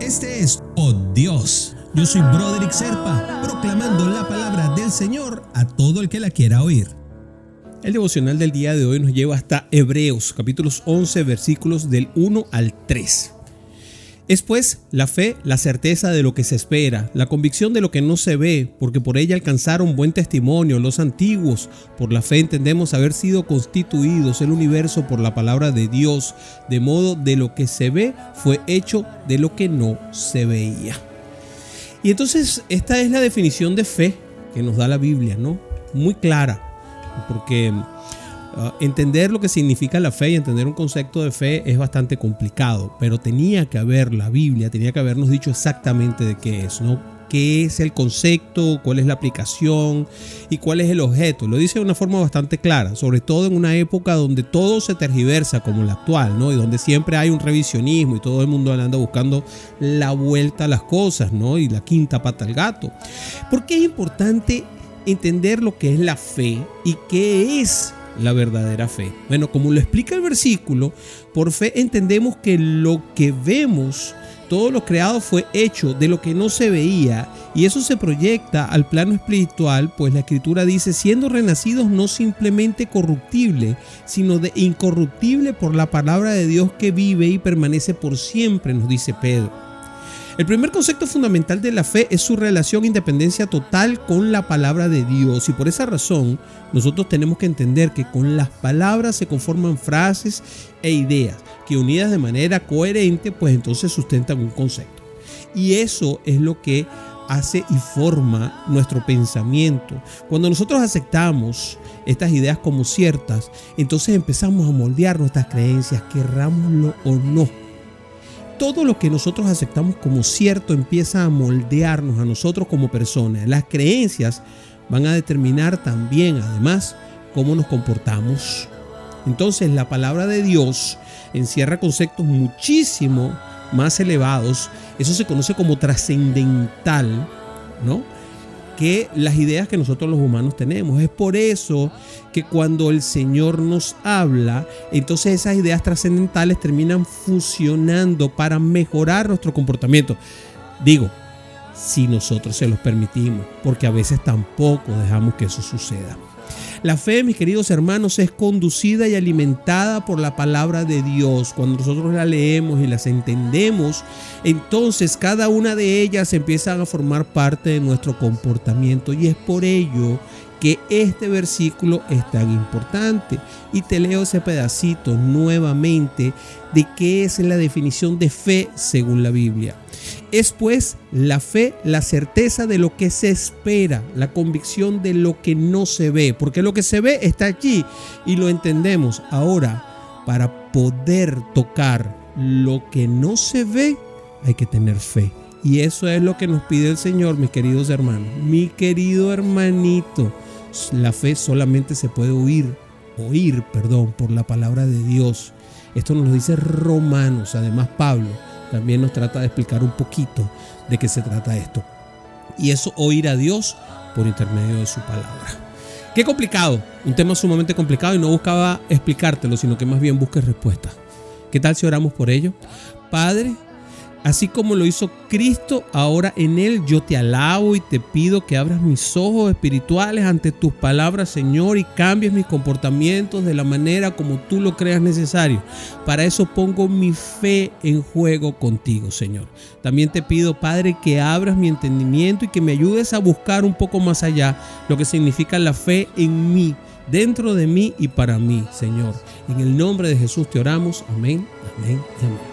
Este es Oh Dios. Yo soy Broderick Serpa, proclamando la palabra del Señor a todo el que la quiera oír. El devocional del día de hoy nos lleva hasta Hebreos, capítulos 11, versículos del 1 al 3. Es pues la fe, la certeza de lo que se espera, la convicción de lo que no se ve, porque por ella alcanzaron buen testimonio los antiguos. Por la fe entendemos haber sido constituidos el universo por la palabra de Dios, de modo de lo que se ve fue hecho de lo que no se veía. Y entonces esta es la definición de fe que nos da la Biblia, ¿no? Muy clara, porque entender lo que significa la fe y entender un concepto de fe es bastante complicado, pero tenía que haber la Biblia, tenía que habernos dicho exactamente de qué es, ¿no? ¿Qué es el concepto? ¿Cuál es la aplicación? ¿Y cuál es el objeto? Lo dice de una forma bastante clara, sobre todo en una época donde todo se tergiversa como la actual, ¿no? Y donde siempre hay un revisionismo y todo el mundo anda buscando la vuelta a las cosas, ¿no? Y la quinta pata al gato. ¿Por qué es importante entender lo que es la fe y qué es la verdadera fe? Bueno, como lo explica el versículo, por fe entendemos que lo que vemos, todo lo creado fue hecho de lo que no se veía, y eso se proyecta al plano espiritual, pues la escritura dice, siendo renacidos no simplemente corruptible, sino de incorruptible por la palabra de Dios que vive y permanece por siempre, nos dice Pedro. El primer concepto fundamental de la fe es su relación e independencia total con la palabra de Dios, y por esa razón nosotros tenemos que entender que con las palabras se conforman frases e ideas que unidas de manera coherente pues entonces sustentan un concepto, y eso es lo que hace y forma nuestro pensamiento. Cuando nosotros aceptamos estas ideas como ciertas, entonces empezamos a moldear nuestras creencias, querrámoslo o no. Todo lo que nosotros aceptamos como cierto empieza a moldearnos a nosotros como personas. Las creencias van a determinar también, además, cómo nos comportamos. Entonces, la palabra de Dios encierra conceptos muchísimo más elevados. Eso se conoce como trascendental, ¿no?, que las ideas que nosotros los humanos tenemos. Es por eso que cuando el Señor nos habla, entonces esas ideas trascendentales terminan fusionando para mejorar nuestro comportamiento. Digo, si nosotros se los permitimos, porque a veces tampoco dejamos que eso suceda. La fe, mis queridos hermanos, es conducida y alimentada por la palabra de Dios. Cuando nosotros la leemos y las entendemos, entonces cada una de ellas empiezan a formar parte de nuestro comportamiento, y es por ello que este versículo es tan importante. Y te leo ese pedacito nuevamente de qué es la definición de fe según la Biblia. Es pues la fe, la certeza de lo que se espera, la convicción de lo que no se ve, porque lo que se ve está allí y lo entendemos. Ahora, para poder tocar lo que no se ve, hay que tener fe. Y eso es lo que nos pide el Señor, mis queridos hermanos. Mi querido hermanito, la fe solamente se puede oír por la palabra de Dios. Esto nos lo dice Romanos. Además, Pablo también nos trata de explicar un poquito de qué se trata esto. Y eso, oír a Dios por intermedio de su palabra. Qué complicado, un tema sumamente complicado, y no buscaba explicártelo, sino que más bien busques respuestas. ¿Qué tal si oramos por ello? Padre, así como lo hizo Cristo, ahora en Él yo te alabo y te pido que abras mis ojos espirituales ante tus palabras, Señor, y cambies mis comportamientos de la manera como tú lo creas necesario. Para eso pongo mi fe en juego contigo, Señor. También te pido, Padre, que abras mi entendimiento y que me ayudes a buscar un poco más allá lo que significa la fe en mí, dentro de mí y para mí, Señor. En el nombre de Jesús te oramos. Amén, amén y amén.